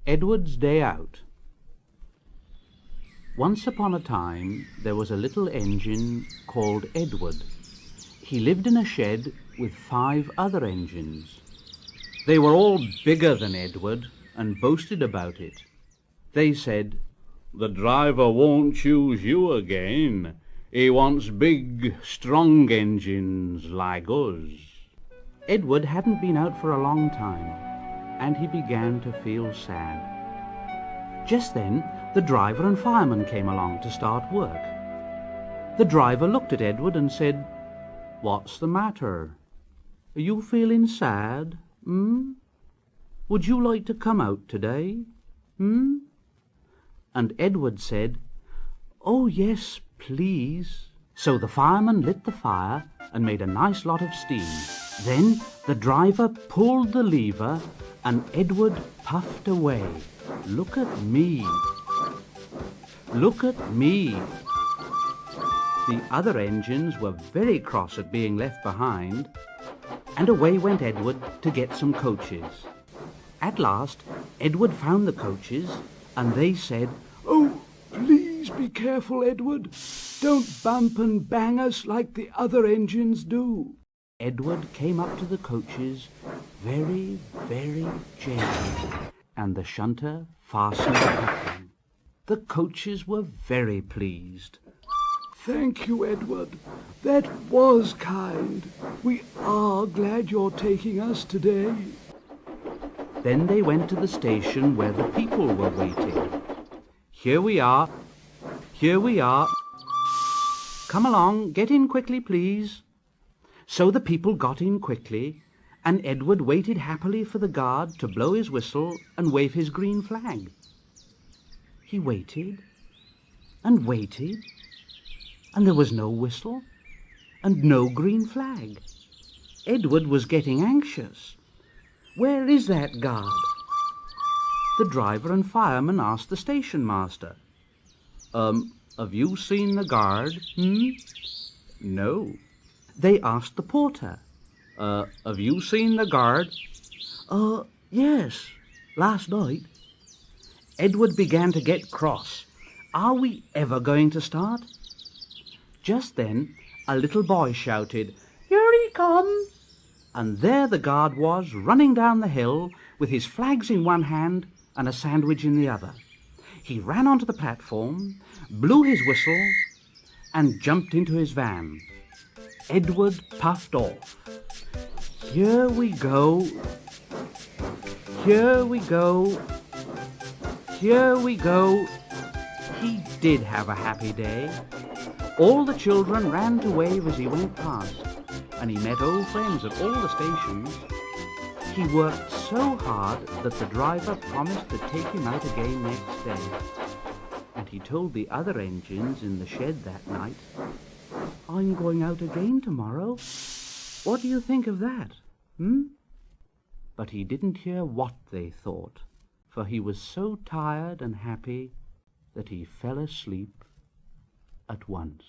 Edward's Day Out. Once upon a time there was a little engine called Edward. He lived in a shed with 5 other engines. They were all bigger than Edward and boasted about it. They said, "The driver won't choose you again. He wants big, strong engines like us." Edward hadn't been out for a long time, and he began to feel sad. Just then, the driver and fireman came along to start work. The driver looked at Edward and said, "What's the matter? Are you feeling sad? Would you like to come out today? And Edward said, "Oh, yes, please." So the fireman lit the fire and made a nice lot of steam. Then the driver pulled the lever and Edward puffed away. "Look at me. Look at me." The other engines were very cross at being left behind, and away went Edward to get some coaches. At last, Edward found the coaches, and they said, "Oh, please be careful, Edward. Don't bump and bang us like the other engines do." Edward came up to the coaches very, very gently, and the shunter fastened the coupling. The coaches were very pleased. "Thank you, Edward. That was kind. We are glad you're taking us today." Then they went to the station where the people were waiting. "Here we are. Here we are. Come along, get in quickly, please." So the people got in quickly, and Edward waited happily for the guard to blow his whistle and wave his green flag. He waited and waited, and there was no whistle and no green flag. Edward was getting anxious. "Where is that guard?" The driver and fireman asked the station master. Have you seen the guard? No. They asked the porter. Have you seen the guard? Yes, last night." Edward began to get cross. Are we ever going to start? Just then, a little boy shouted, "Here he comes!" And there the guard was, running down the hill with his flags in one hand and a sandwich in the other. He ran onto the platform, blew his whistle, and jumped into his van. Edward puffed off. Here we go. Here we go. Here we go. He did have a happy day. All the children ran to wave as he went past, and he met old friends at all the stations. He worked so hard that the driver promised to take him out again next day. And he told the other engines in the shed that night, "I'm going out again tomorrow. What do you think of that? But he didn't hear what they thought, for he was so tired and happy that he fell asleep at once.